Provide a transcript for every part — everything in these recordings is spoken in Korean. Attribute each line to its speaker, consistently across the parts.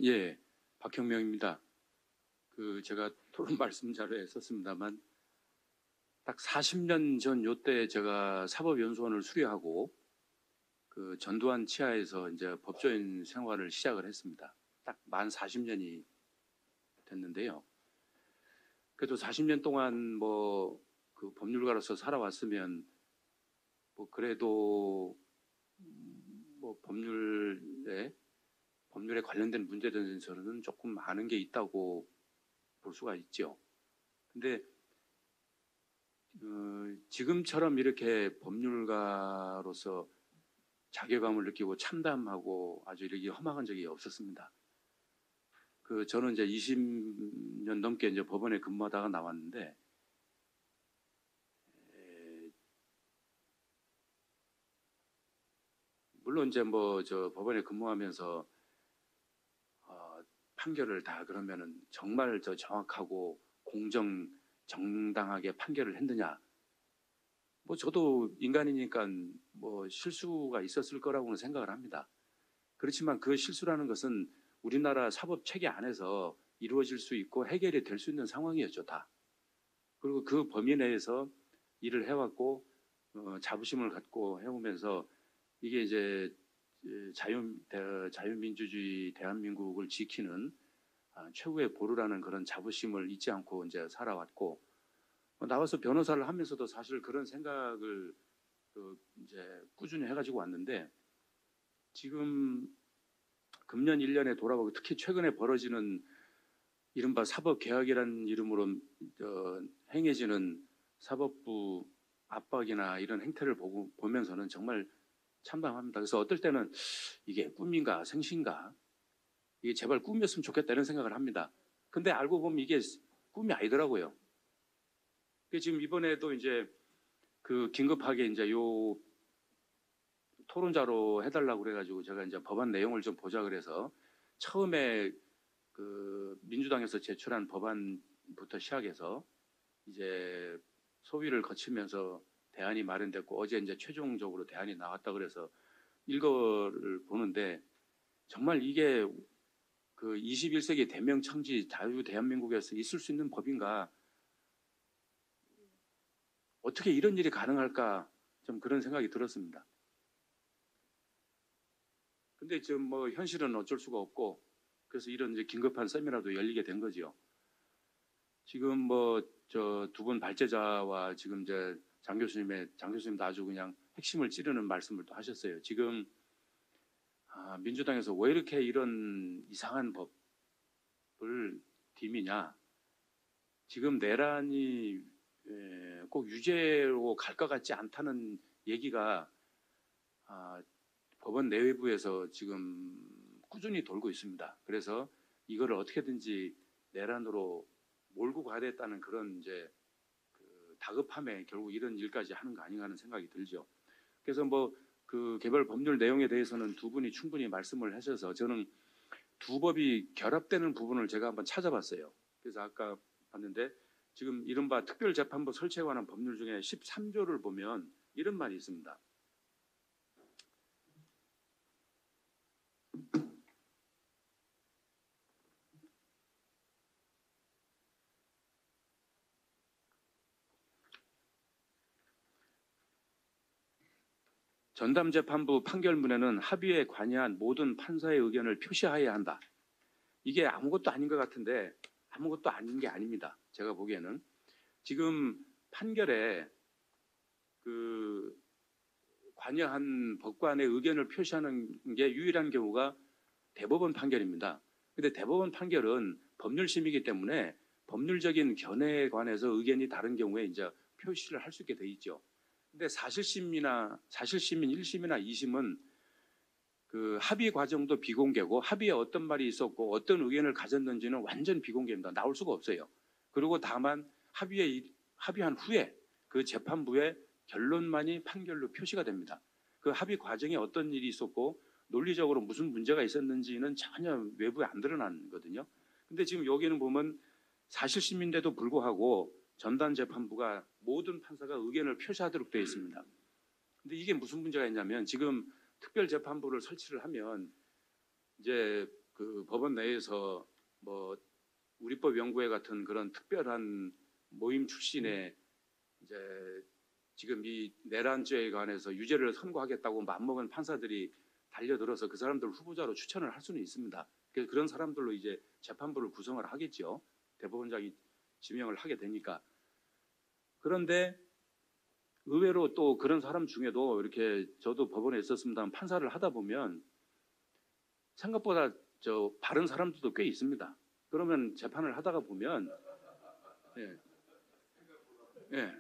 Speaker 1: 예, 박형명입니다. 제가 토론 말씀 자료에 썼습니다만 딱 40년 전 요때 제가 사법연수원을 수료하고 전두환 치하에서 이제 법조인 생활을 시작을 했습니다. 딱 만 40년이 됐는데요. 그래도 40년 동안 법률가로서 살아왔으면 그래도 법률에 관련된 문제에 대해서는 조금 아는 게 있다고 볼 수가 있죠. 근데 지금처럼 이렇게 법률가로서 자괴감을 느끼고 참담하고 아주 이렇게 험악한 적이 없었습니다. 저는 이제 20년 넘게 이제 법원에 근무하다가 나왔는데, 물론 이제 법원에 근무하면서 판결을 다 그러면은 정말 정확하고 정당하게 판결을 했느냐? 저도 인간이니까 실수가 있었을 거라고는 생각을 합니다. 그렇지만 그 실수라는 것은 우리나라 사법 체계 안에서 이루어질 수 있고 해결이 될 수 있는 상황이었죠, 다. 그리고 그 범위 내에서 일을 해왔고 자부심을 갖고 해오면서 이게 이제 자유민주주의 대한민국을 지키는 최후의 보루라는 그런 자부심을 잊지 않고 이제 살아왔고, 나와서 변호사를 하면서도 사실 그런 생각을 이제 꾸준히 해가지고 왔는데, 지금 금년 1년에 돌아보고 특히 최근에 벌어지는 이른바 사법개혁이라는 이름으로 행해지는 사법부 압박이나 이런 행태를 보면서는 정말 참담합니다. 그래서 어떨 때는 이게 꿈인가 생신가, 이게 제발 꿈이었으면 좋겠다 이런 생각을 합니다. 근데 알고 보면 이게 꿈이 아니더라고요. 지금 이번에도 이제 긴급하게 이제 요 토론자로 해달라고 그래가지고 제가 이제 법안 내용을 좀 보자 그래서 처음에 민주당에서 제출한 법안부터 시작해서 이제 소위를 거치면서 대안이 마련됐고, 어제 이제 최종적으로 대안이 나왔다 그래서 이거를 보는데, 정말 이게 21세기 대명청지 자유 대한민국에서 있을 수 있는 법인가, 어떻게 이런 일이 가능할까, 좀 그런 생각이 들었습니다. 근데 지금 현실은 어쩔 수가 없고, 그래서 이런 이제 긴급한 세미나도 열리게 된 거지요. 지금 두 분 발제자와 지금 이제 장 교수님도 아주 그냥 핵심을 찌르는 말씀을 또 하셨어요. 지금 민주당에서 왜 이렇게 이런 이상한 법을 디미냐? 지금 내란이 꼭 유죄로 갈 것 같지 않다는 얘기가 법원 내외부에서 지금 꾸준히 돌고 있습니다. 그래서 이거를 어떻게든지 내란으로 몰고 가야 됐다는 그런 이제 다급함에 결국 이런 일까지 하는 거 아닌가 하는 생각이 들죠. 그래서 개별 법률 내용에 대해서는 두 분이 충분히 말씀을 하셔서, 저는 두 법이 결합되는 부분을 제가 한번 찾아봤어요. 그래서 아까 봤는데, 지금 이른바 특별재판부 설치에 관한 법률 중에 13조를 보면 이런 말이 있습니다. 전담재판부 판결문에는 합의에 관여한 모든 판사의 의견을 표시하여야 한다. 이게 아무것도 아닌 것 같은데 아무것도 아닌 게 아닙니다. 제가 보기에는 지금 판결에 관여한 법관의 의견을 표시하는 게 유일한 경우가 대법원 판결입니다. 근데 대법원 판결은 법률심이기 때문에 법률적인 견해에 관해서 의견이 다른 경우에 이제 표시를 할 수 있게 돼 있죠. 근데 사실심인 1심이나 2심은 합의 과정도 비공개고, 합의에 어떤 말이 있었고 어떤 의견을 가졌는지는 완전 비공개입니다. 나올 수가 없어요. 그리고 다만 합의한 후에 그 재판부의 결론만이 판결로 표시가 됩니다. 그 합의 과정에 어떤 일이 있었고 논리적으로 무슨 문제가 있었는지는 전혀 외부에 안 드러나거든요. 근데 지금 여기는 보면 사실심인데도 불구하고 전담재판부가 모든 판사가 의견을 표시하도록 되어 있습니다. 근데 이게 무슨 문제가 있냐면, 지금 특별재판부를 설치를 하면 이제 그 법원 내에서 뭐 우리법 연구회 같은 그런 특별한 모임 출신의 이제 지금 이 내란죄에 관해서 유죄를 선고하겠다고 맘먹은 판사들이 달려들어서 그 사람들 후보자로 추천을 할 수는 있습니다. 그래서 그런 사람들로 이제 재판부를 구성을 하겠죠. 대법원장이 지명을 하게 되니까. 그런데 의외로 또 그런 사람 중에도 이렇게 저도 법원에 있었습니다만 판사를 하다 보면 생각보다 저 바른 사람들도 꽤 있습니다. 그러면 재판을 하다가 보면 예, 예,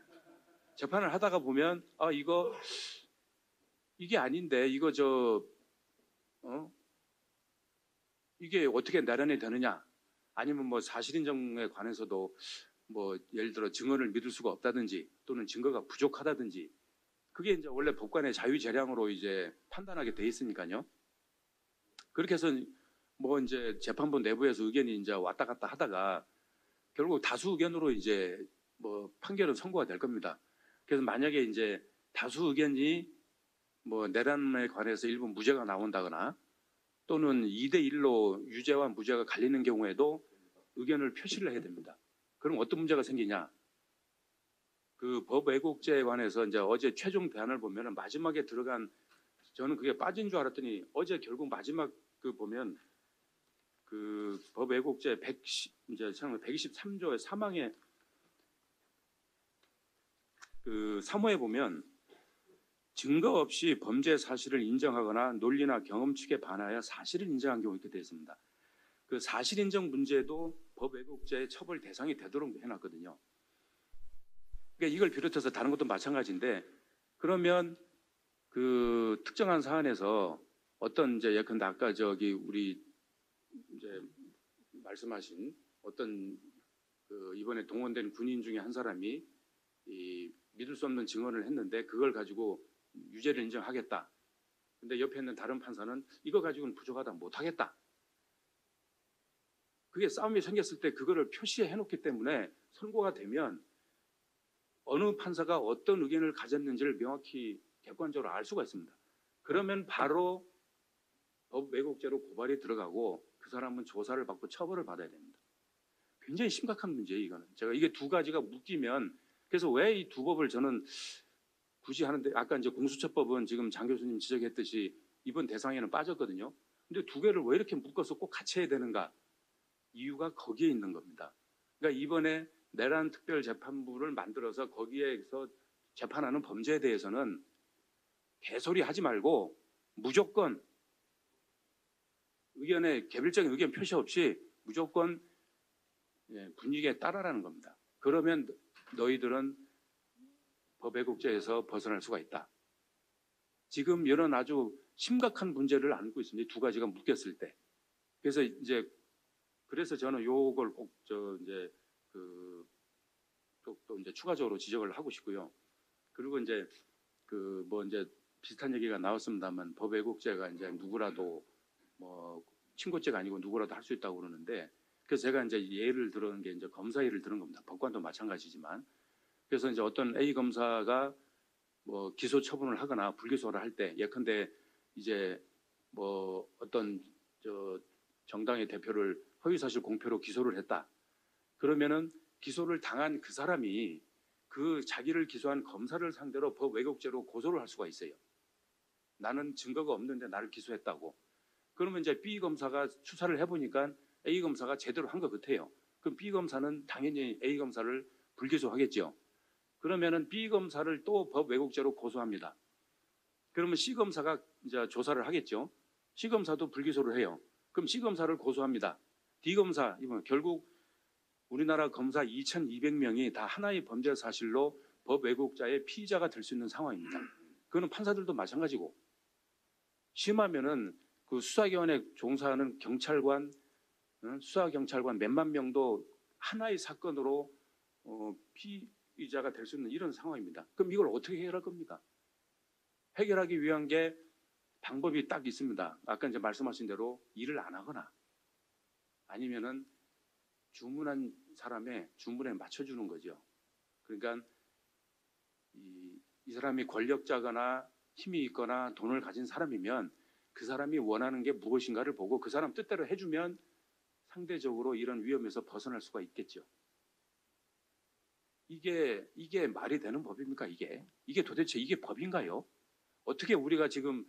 Speaker 1: 재판을 하다가 보면 아 이게 아닌데 이거 이게 어떻게 나란히 되느냐? 아니면 뭐 사실인정에 관해서도 뭐 예를 들어 증언을 믿을 수가 없다든지 또는 증거가 부족하다든지 그게 이제 원래 법관의 자유재량으로 이제 판단하게 돼 있으니까요. 그렇게 해서 뭐 이제 재판부 내부에서 의견이 이제 왔다 갔다 하다가 결국 다수 의견으로 이제 뭐 판결은 선고가 될 겁니다. 그래서 만약에 이제 다수 의견이 뭐 내란에 관해서 일부 무죄가 나온다거나 또는 2대1로 유죄와 무죄가 갈리는 경우에도 의견을 표시를 해야 됩니다. 그럼 어떤 문제가 생기냐? 그 법 왜곡죄에 관해서 이제 어제 최종 대안을 보면은 마지막에 들어간 저는 그게 빠진 줄 알았더니 어제 결국 마지막 그 보면 그 법 왜곡죄 123조의 사망의 그 3호에 보면 증거 없이 범죄 사실을 인정하거나 논리나 경험칙에 반하여 사실을 인정한 경우 이렇게 되어 있습니다. 그 사실 인정 문제도 법 왜곡죄의 처벌 대상이 되도록 해놨거든요. 그러니까 이걸 비롯해서 다른 것도 마찬가지인데 그러면 그 특정한 사안에서 어떤 이제 예컨대 아까 저기 우리 이제 말씀하신 어떤 그 이번에 동원된 군인 중에 한 사람이 이 믿을 수 없는 증언을 했는데 그걸 가지고 유죄를 인정하겠다. 근데 옆에 있는 다른 판사는 이거 가지고는 부족하다 못하겠다. 그게 싸움이 생겼을 때 그거를 표시해 놓기 때문에 선고가 되면 어느 판사가 어떤 의견을 가졌는지를 명확히 객관적으로 알 수가 있습니다. 그러면 바로 법 왜곡죄로 고발이 들어가고 그 사람은 조사를 받고 처벌을 받아야 됩니다. 굉장히 심각한 문제예요, 이거는. 제가 이게 두 가지가 묶이면 그래서 왜 이 두 법을 저는 굳이 하는데 아까 이제 공수처법은 지금 장 교수님 지적했듯이 이번 대상에는 빠졌거든요. 근데 두 개를 왜 이렇게 묶어서 꼭 같이 해야 되는가? 이유가 거기에 있는 겁니다. 그러니까 이번에 내란 특별재판부를 만들어서 거기에서 재판하는 범죄에 대해서는 개소리 하지 말고 무조건 의견에 개별적인 의견 표시 없이 무조건 분위기에 따라라는 겁니다. 그러면 너희들은 법 왜곡죄에서 벗어날 수가 있다. 지금 이런 아주 심각한 문제를 안고 있습니다. 두 가지가 묶였을 때. 그래서 저는 요걸 꼭 이제 또 이제 추가적으로 지적을 하고 싶고요. 그리고 이제 이제 비슷한 얘기가 나왔습니다만 법 왜곡죄가 이제 누구라도 뭐 친고죄가 아니고 누구라도 할 수 있다고 그러는데 그래서 제가 이제 예를 들은 게 이제 검사 예를 들은 겁니다. 법관도 마찬가지지만 그래서 이제 어떤 A 검사가 뭐 기소 처분을 하거나 불기소를 할 때 예컨대 이제 뭐 어떤 정당의 대표를 허위사실 공표로 기소를 했다. 그러면은 기소를 당한 그 사람이 그 자기를 기소한 검사를 상대로 법 왜곡죄로 고소를 할 수가 있어요. 나는 증거가 없는데 나를 기소했다고. 그러면 이제 B 검사가 수사를 해보니까 A 검사가 제대로 한 것 같아요. 그럼 B 검사는 당연히 A 검사를 불기소하겠죠. 그러면은 B 검사를 또 법 왜곡죄로 고소합니다. 그러면 C 검사가 이제 조사를 하겠죠. C 검사도 불기소를 해요. 그럼 C 검사를 고소합니다. D 검사 이번 결국 우리나라 검사 2,200명이 다 하나의 범죄 사실로 법 왜곡죄의 피의자가 될 수 있는 상황입니다. 그거는 판사들도 마찬가지고 심하면은 그 수사기관에 종사하는 경찰관, 수사경찰관 몇만 명도 하나의 사건으로 피의자가 될 수 있는 이런 상황입니다. 그럼 이걸 어떻게 해결할 겁니까? 해결하기 위한 게 방법이 딱 있습니다. 아까 이제 말씀하신 대로 일을 안 하거나 아니면은 주문한 사람의 주문에 맞춰주는 거죠. 그러니까 이 사람이 권력자거나 힘이 있거나 돈을 가진 사람이면 그 사람이 원하는 게 무엇인가를 보고 그 사람 뜻대로 해주면 상대적으로 이런 위험에서 벗어날 수가 있겠죠. 이게 말이 되는 법입니까? 이게 도대체 이게 법인가요? 어떻게 우리가 지금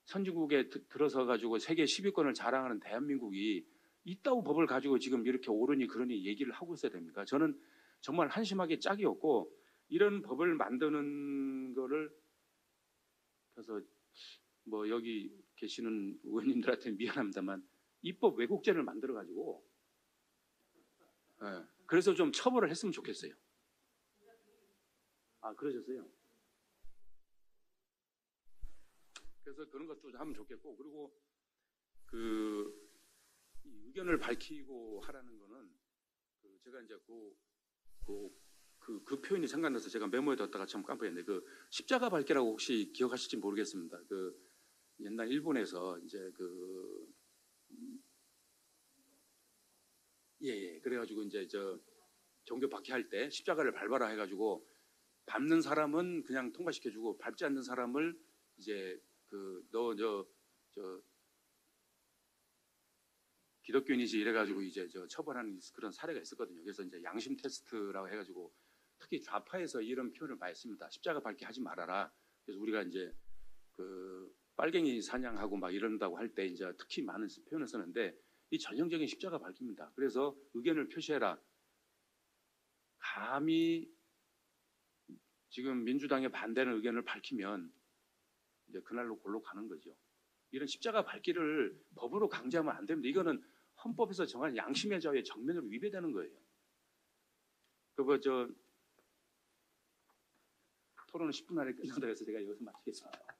Speaker 1: 선진국에 들어서 가지고 세계 10위권을 자랑하는 대한민국이 이따위 법을 가지고 지금 이렇게 옳으니 그러니 얘기를 하고 있어야 됩니까? 저는 정말 한심하게 짝이 없고 이런 법을 만드는 거를 그래서 뭐 여기 계시는 의원님들한테 미안합니다만 입법 왜곡죄를 만들어 가지고 그래서 좀 처벌을 했으면 좋겠어요. 아, 그러셨어요? 그래서 그런 것도 하면 좋겠고, 그리고 그 의견을 밝히고 하라는 거는 제가 이제 그 표현이 생각나서 제가 메모에 뒀다가 참 깜빡했는데 그 십자가 밝기라고 혹시 기억하실지 모르겠습니다. 그 옛날 일본에서 이제 그래가지고 이제 저 종교 박해할 때 십자가를 밟아라 해가지고 밟는 사람은 그냥 통과시켜주고 밟지 않는 사람을 이제 너 기독교인이지 이래가지고 이제 처벌하는 그런 사례가 있었거든요. 그래서 이제 양심 테스트라고 해가지고 특히 좌파에서 이런 표현을 많이 씁니다. 십자가 밟기 하지 말아라. 그래서 우리가 이제 빨갱이 사냥하고 막 이런다고 할 때 이제 특히 많은 표현을 쓰는데 이 전형적인 십자가 밟기입니다. 그래서 의견을 표시해라. 감히 지금 민주당에 반대하는 의견을 밝히면 이제 그날로 골로 가는 거죠. 이런 십자가 밟기를 법으로 강제하면 안 됩니다. 이거는 헌법에서 정한 양심의 자유에 정면으로 위배되는 거예요. 토론은 10분 안에 끝난다고 해서 제가 여기서 마치겠습니다.